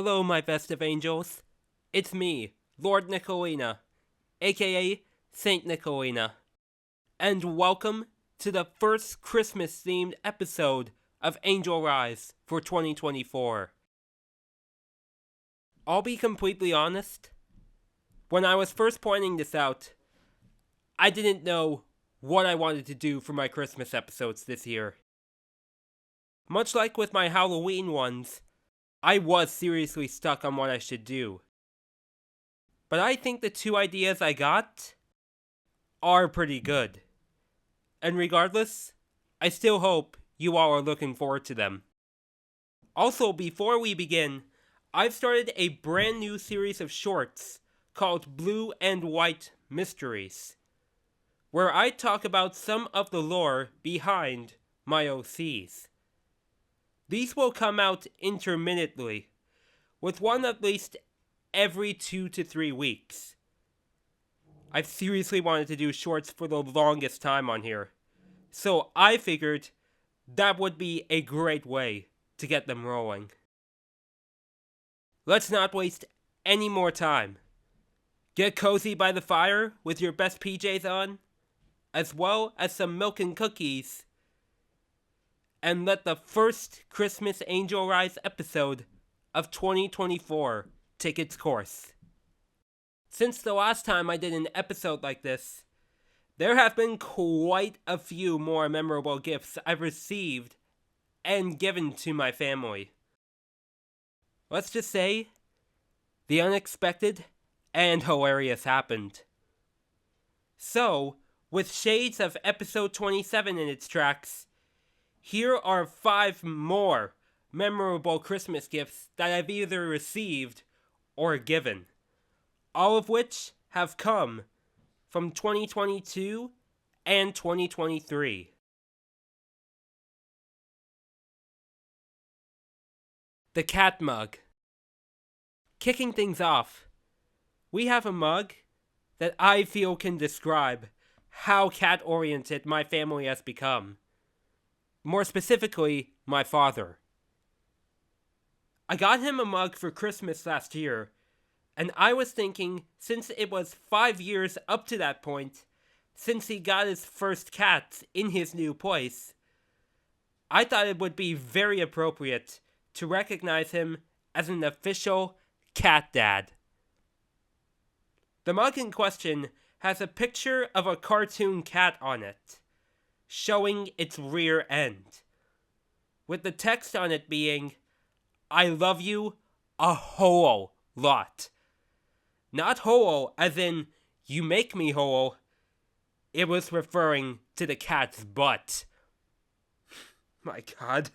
Hello, my festive angels. It's me, Lord Nicolina, aka Saint Nicolina, and welcome to the first Christmas-themed episode of Angel Rise for 2024. I'll be completely honest, when I was first pointing this out, I didn't know what I wanted to do for my Christmas episodes this year. Much like with my Halloween ones, I was seriously stuck on what I should do. But I think the two ideas I got are pretty good. And regardless, I still hope you all are looking forward to them. Also, before we begin, I've started a brand new series of shorts called Blue and White Mysteries, where I talk about some of the lore behind my OCs. These will come out intermittently, with one at least every 2 to 3 weeks. I've seriously wanted to do shorts for the longest time on here, so I figured that would be a great way to get them rolling. Let's not waste any more time. Get cozy by the fire with your best PJs on, as well as some milk and cookies, and let the first Christmas Angel Rise episode of 2024 take its course. Since the last time I did an episode like this, there have been quite a few more memorable gifts I've received and given to my family. Let's just say, the unexpected and hilarious happened. So, with shades of episode 27 in its tracks, here are 5 more memorable Christmas gifts that I've either received or given, all of which have come from 2022 and 2023. The cat mug. Kicking things off, we have a mug that I feel can describe how cat-oriented my family has become. More specifically, my father. I got him a mug for Christmas last year, and I was thinking, since it was 5 years up to that point, since he got his first cat in his new place, I thought it would be very appropriate to recognize him as an official cat dad. The mug in question has a picture of a cartoon cat on it, showing its rear end, with the text on it being, "I love you a whole lot." Not whole as in, you make me whole. It was referring to the cat's butt. My god.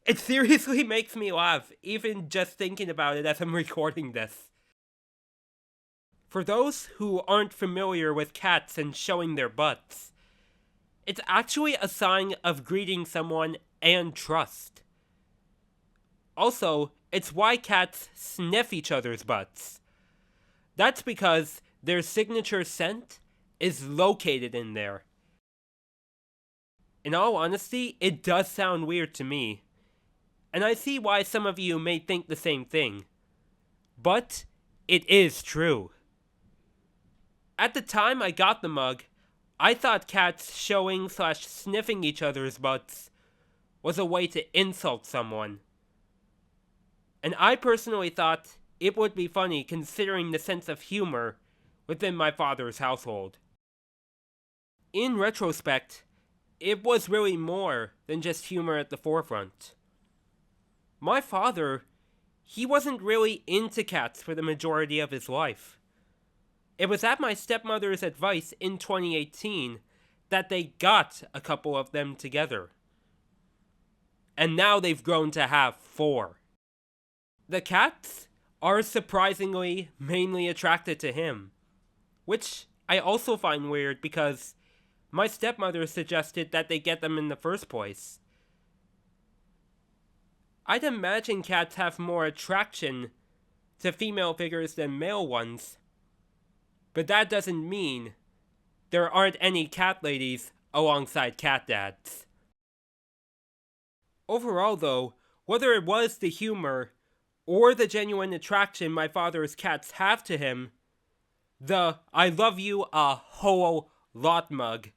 It seriously makes me laugh, even just thinking about it as I'm recording this. For those who aren't familiar with cats and showing their butts, it's actually a sign of greeting someone and trust. Also, it's why cats sniff each other's butts. That's because their signature scent is located in there. In all honesty, it does sound weird to me, and I see why some of you may think the same thing. But it is true. At the time I got the mug, I thought cats showing/sniffing each other's butts was a way to insult someone. And I personally thought it would be funny considering the sense of humor within my father's household. In retrospect, it was really more than just humor at the forefront. My father, he wasn't really into cats for the majority of his life. It was at my stepmother's advice in 2018 that they got a couple of them together. And now they've grown to have 4. The cats are surprisingly mainly attracted to him, which I also find weird because my stepmother suggested that they get them in the first place. I'd imagine cats have more attraction to female figures than male ones, but that doesn't mean there aren't any cat ladies alongside cat dads. Overall though, whether it was the humor or the genuine attraction my father's cats have to him, the I love you a whole lot mug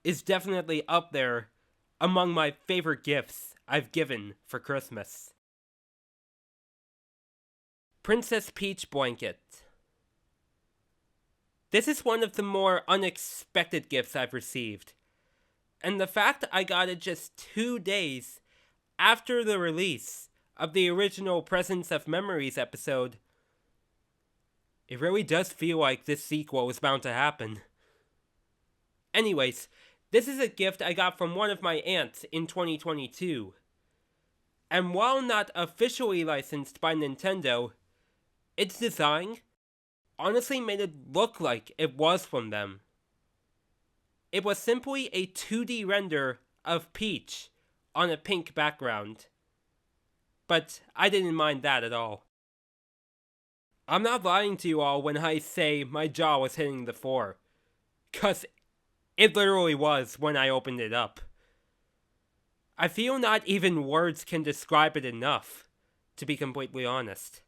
is definitely up there among my favorite gifts I've given for Christmas. Princess Peach Blanket. This is one of the more unexpected gifts I've received, and the fact I got it just 2 days after the release of the original Presents of Memories episode, it really does feel like this sequel was bound to happen. Anyways, this is a gift I got from one of my aunts in 2022. And while not officially licensed by Nintendo, its design honestly made it look like it was from them. It was simply a 2D render of Peach on a pink background. But I didn't mind that at all. I'm not lying to you all when I say my jaw was hitting the floor, 'cause it literally was when I opened it up. I feel not even words can describe it enough, to be completely honest.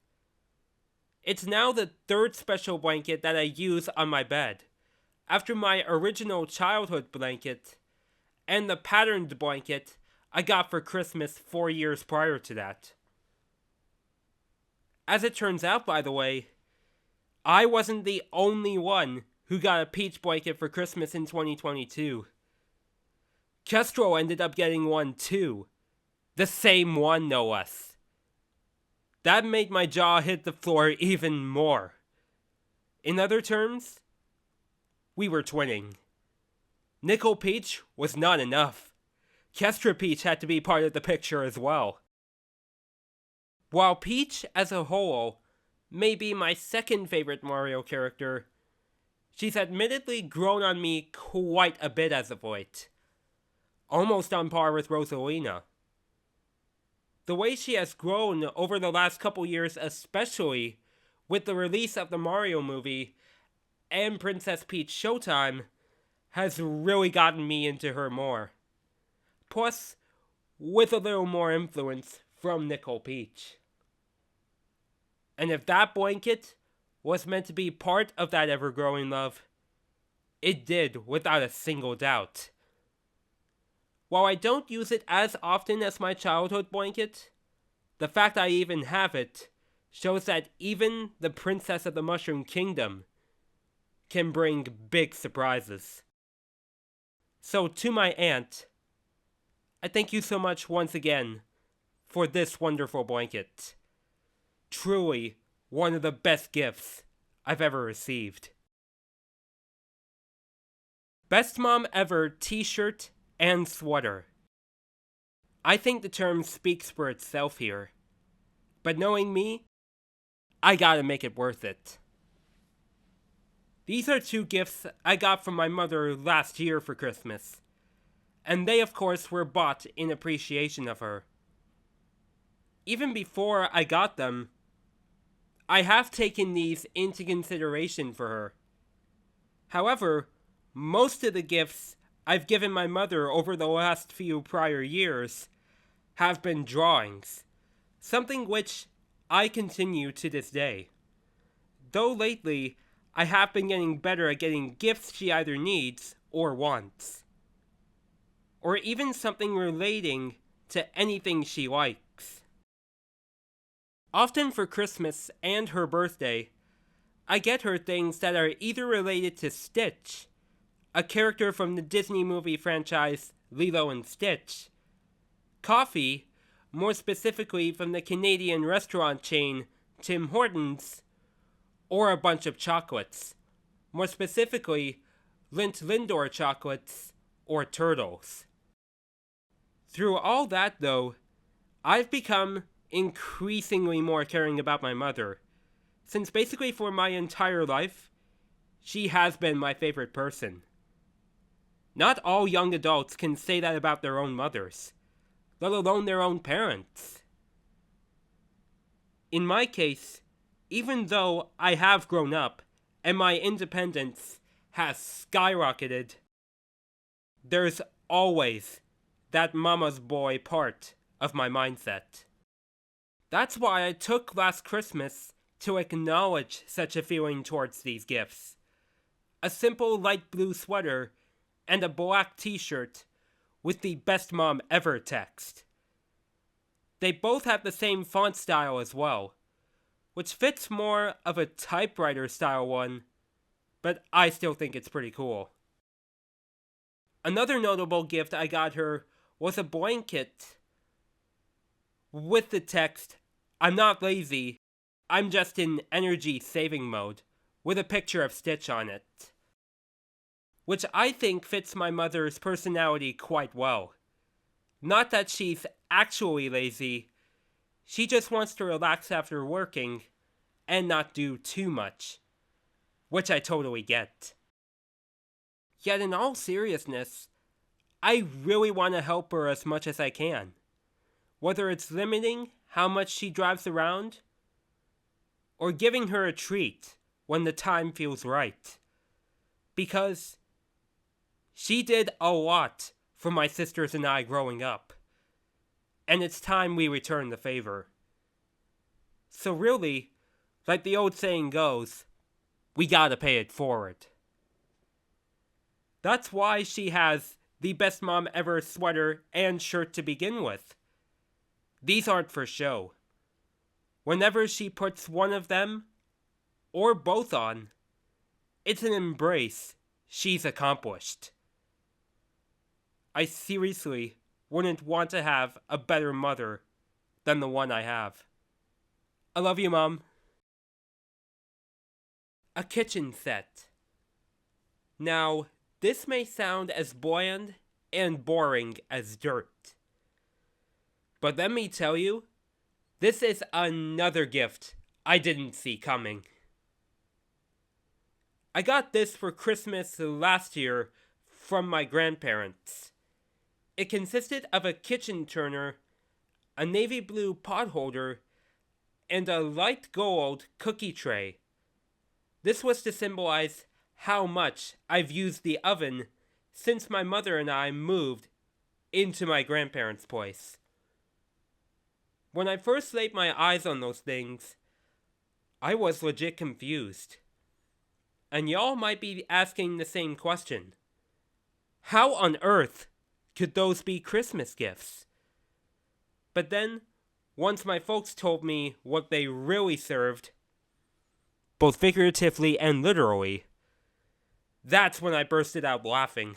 It's now the third special blanket that I use on my bed, after my original childhood blanket, and the patterned blanket I got for Christmas 4 years prior to that. As it turns out, by the way, I wasn't the only one who got a peach blanket for Christmas in 2022. Kestrel ended up getting one too. The same one, no less. That made my jaw hit the floor even more. In other terms, we were twinning. Nickel Peach was not enough. Kestra Peach had to be part of the picture as well. While Peach as a whole may be my second favorite Mario character, she's admittedly grown on me quite a bit as of late. Almost on par with Rosalina. The way she has grown over the last couple years, especially with the release of the Mario movie and Princess Peach Showtime, has really gotten me into her more. Plus, with a little more influence from Nickel Peach. And if that blanket was meant to be part of that ever-growing love, it did without a single doubt. While I don't use it as often as my childhood blanket, the fact I even have it shows that even the Princess of the Mushroom Kingdom can bring big surprises. So to my aunt, I thank you so much once again for this wonderful blanket. Truly one of the best gifts I've ever received. Best Mom Ever t-shirt and sweater. I think the term speaks for itself here, but knowing me, I gotta make it worth it. These are 2 gifts I got from my mother last year for Christmas, and they of course were bought in appreciation of her. Even before I got them, I have taken these into consideration for her. However, most of the gifts I've given my mother over the last few prior years have been drawings, something which I continue to this day. Though lately, I have been getting better at getting gifts she either needs or wants. Or even something relating to anything she likes. Often for Christmas and her birthday, I get her things that are either related to Stitch, a character from the Disney movie franchise Lilo and Stitch, coffee, more specifically from the Canadian restaurant chain Tim Hortons, or a bunch of chocolates, more specifically Lindt Lindor chocolates or turtles. Through all that though, I've become increasingly more caring about my mother, since basically for my entire life, she has been my favorite person. Not all young adults can say that about their own mothers, let alone their own parents. In my case, even though I have grown up and my independence has skyrocketed, there's always that mama's boy part of my mindset. That's why I took last Christmas to acknowledge such a feeling towards these gifts. A simple light blue sweater and a black t-shirt with the best mom ever text. They both have the same font style as well, which fits more of a typewriter style one, but I still think it's pretty cool. Another notable gift I got her was a blanket with the text, "I'm not lazy, I'm just in energy saving mode," with a picture of Stitch on it. Which I think fits my mother's personality quite well. Not that she's actually lazy, she just wants to relax after working and not do too much, which I totally get. Yet in all seriousness, I really want to help her as much as I can. Whether it's limiting how much she drives around, or giving her a treat when the time feels right. Because she did a lot for my sisters and I growing up, and it's time we return the favor. So really, like the old saying goes, we gotta pay it forward. That's why she has the best mom ever sweater and shirt to begin with. These aren't for show. Whenever she puts one of them, or both on, it's an embrace she's accomplished. I seriously wouldn't want to have a better mother than the one I have. I love you, Mom. A kitchen set. Now, this may sound as bland and boring as dirt. But let me tell you, this is another gift I didn't see coming. I got this for Christmas last year from my grandparents. It consisted of a kitchen turner, a navy blue pot holder, and a light gold cookie tray. This was to symbolize how much I've used the oven since my mother and I moved into my grandparents' place. When I first laid my eyes on those things, I was legit confused. And y'all might be asking the same question. How on earth could those be Christmas gifts? But then, once my folks told me what they really served, both figuratively and literally, that's when I bursted out laughing.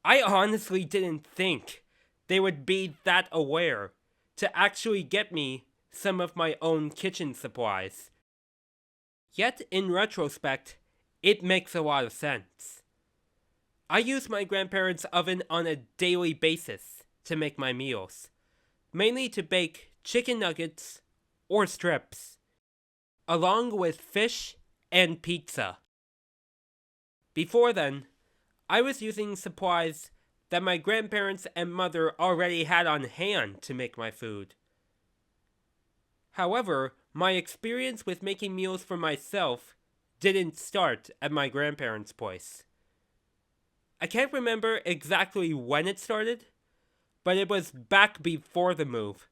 I honestly didn't think they would be that aware to actually get me some of my own kitchen supplies. Yet, in retrospect, it makes a lot of sense. I use my grandparents' oven on a daily basis to make my meals, mainly to bake chicken nuggets or strips, along with fish and pizza. Before then, I was using supplies that my grandparents and mother already had on hand to make my food. However, my experience with making meals for myself didn't start at my grandparents' place. I can't remember exactly when it started, but it was back before the move,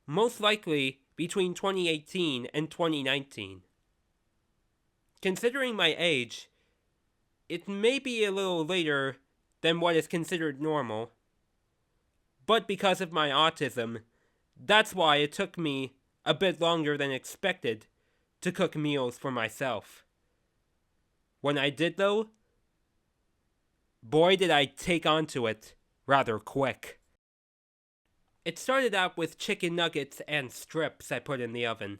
most likely between 2018 and 2019. Considering my age, it may be a little later than what is considered normal, but because of my autism, that's why it took me a bit longer than expected to cook meals for myself. When I did though, boy did I take onto it rather quick. It started out with chicken nuggets and strips I put in the oven.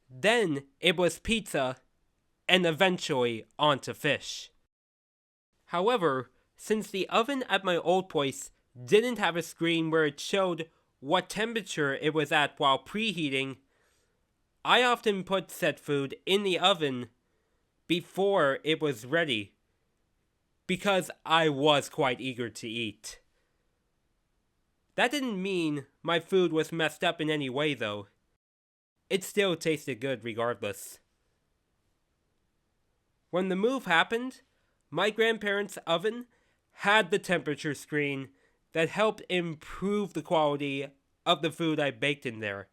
Then it was pizza, and eventually onto fish. However, since the oven at my old place didn't have a screen where it showed what temperature it was at while preheating, I often put said food in the oven before it was ready, because I was quite eager to eat. That didn't mean my food was messed up in any way though. It still tasted good regardless. When the move happened, my grandparents' oven had the temperature screen that helped improve the quality of the food I baked in there.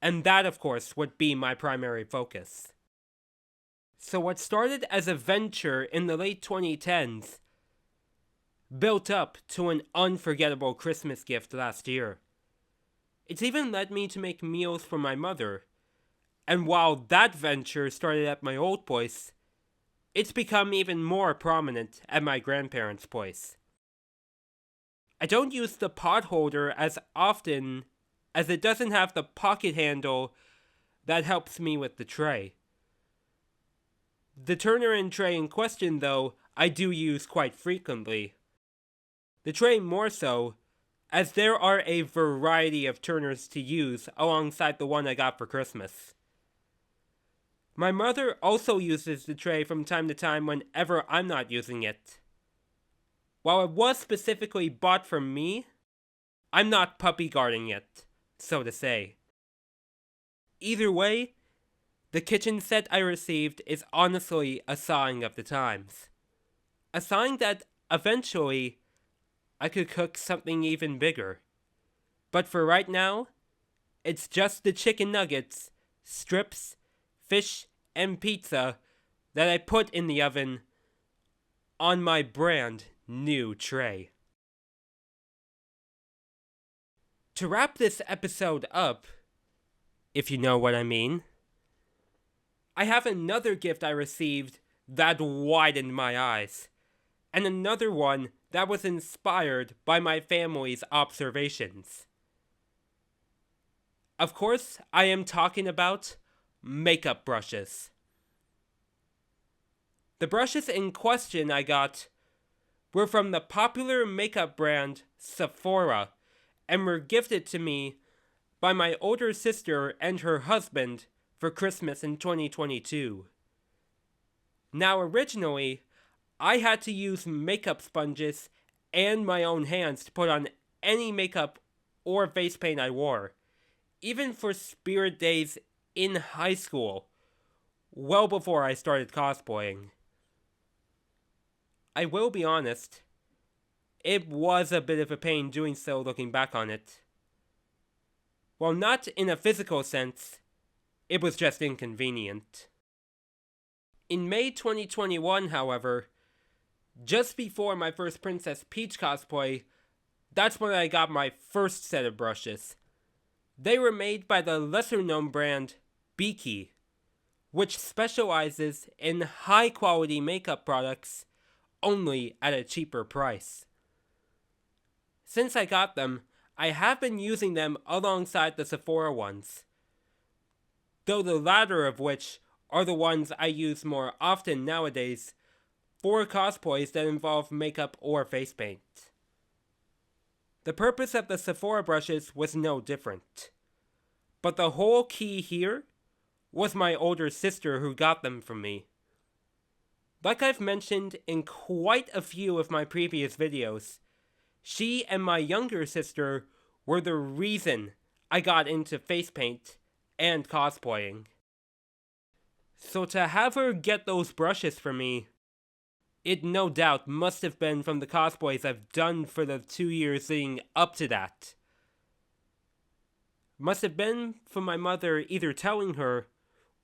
And that, of course, would be my primary focus. So what started as a venture in the late 2010s built up to an unforgettable Christmas gift last year. It's even led me to make meals for my mother, and while that venture started at my old place, it's become even more prominent at my grandparents' place. I don't use the pot holder as often as it doesn't have the pocket handle that helps me with the tray. The turner and tray in question, though, I do use quite frequently. The tray more so, as there are a variety of turners to use alongside the one I got for Christmas. My mother also uses the tray from time to time whenever I'm not using it. While it was specifically bought for me, I'm not puppy guarding it, so to say. Either way, the kitchen set I received is honestly a sign of the times. A sign that eventually I could cook something even bigger. But for right now, it's just the chicken nuggets, strips, fish, and pizza that I put in the oven on my brand new tray. To wrap this episode up, if you know what I mean, I have another gift I received that widened my eyes, and another one that was inspired by my family's observations. Of course, I am talking about makeup brushes. The brushes in question I got were from the popular makeup brand Sephora and were gifted to me by my older sister and her husband for Christmas in 2022. Now originally, I had to use makeup sponges and my own hands to put on any makeup or face paint I wore, even for spirit days in high school, well before I started cosplaying. I will be honest, it was a bit of a pain doing so looking back on it. While not in a physical sense, it was just inconvenient. In May 2021, however, just before my first Princess Peach cosplay, that's when I got my first set of brushes. They were made by the lesser-known brand Beaky, which specializes in high-quality makeup products only at a cheaper price. Since I got them, I have been using them alongside the Sephora ones, though the latter of which are the ones I use more often nowadays for cosplays that involve makeup or face paint. The purpose of the Sephora brushes was no different, but the whole key here was my older sister who got them from me. Like I've mentioned in quite a few of my previous videos, she and my younger sister were the reason I got into face paint and cosplaying. So to have her get those brushes for me, it no doubt must have been from the cosplays I've done for the 2 years leading up to that. Must have been from my mother either telling her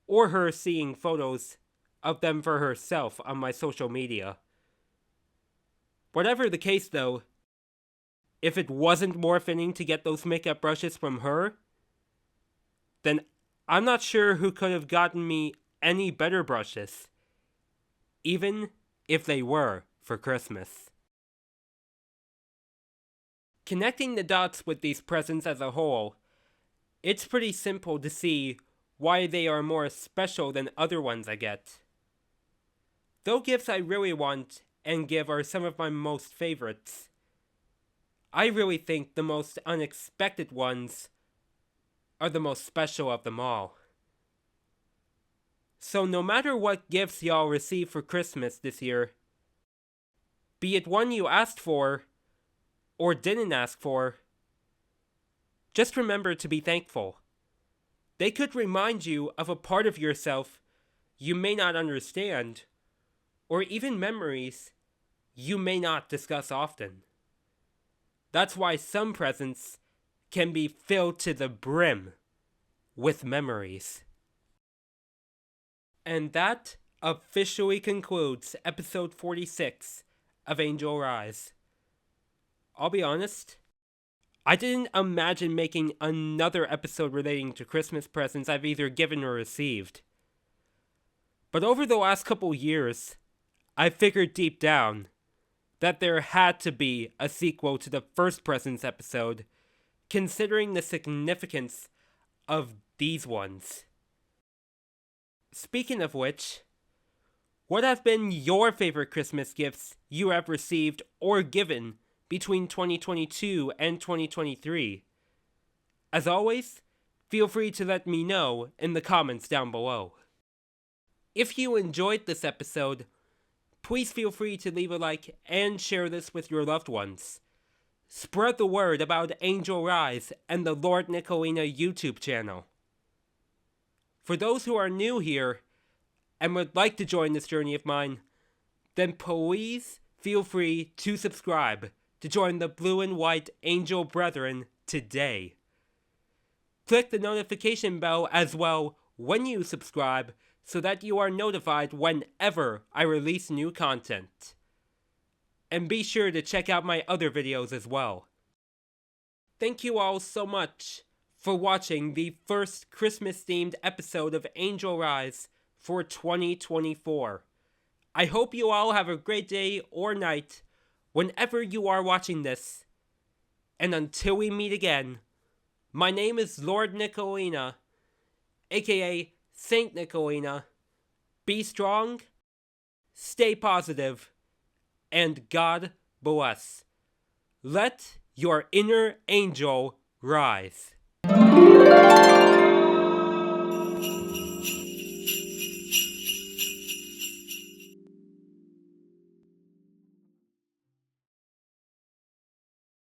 or her seeing photos of them for herself on my social media. Whatever the case though, if it wasn't more fitting to get those makeup brushes from her, then I'm not sure who could have gotten me any better brushes, even if they were for Christmas. Connecting the dots with these presents as a whole, it's pretty simple to see why they are more special than other ones I get. Though gifts I really want and give are some of my most favorites, I really think the most unexpected ones are the most special of them all. So no matter what gifts y'all receive for Christmas this year, be it one you asked for or didn't ask for, just remember to be thankful. They could remind you of a part of yourself you may not understand, or even memories you may not discuss often. That's why some presents can be filled to the brim with memories. And that officially concludes episode 46 of Angel Rise. I'll be honest, I didn't imagine making another episode relating to Christmas presents I've either given or received. But over the last couple years, I figured deep down that there had to be a sequel to the first presents episode, considering the significance of these ones. Speaking of which, what have been your favorite Christmas gifts you have received or given between 2022 and 2023? As always, feel free to let me know in the comments down below. If you enjoyed this episode, please feel free to leave a like and share this with your loved ones. Spread the word about Angel Rise and the Lord Nicolina YouTube channel. For those who are new here and would like to join this journey of mine, then please feel free to subscribe to join the Blue and White Angel Brethren today. Click the notification bell as well when you subscribe so that you are notified whenever I release new content. And be sure to check out my other videos as well. Thank you all so much for watching the first Christmas-themed episode of Angel Rise for 2024. I hope you all have a great day or night whenever you are watching this. And until we meet again, my name is Lord Nicolina, aka Saint Nicolina. Be strong, stay positive, and God bless. Let your inner angel rise.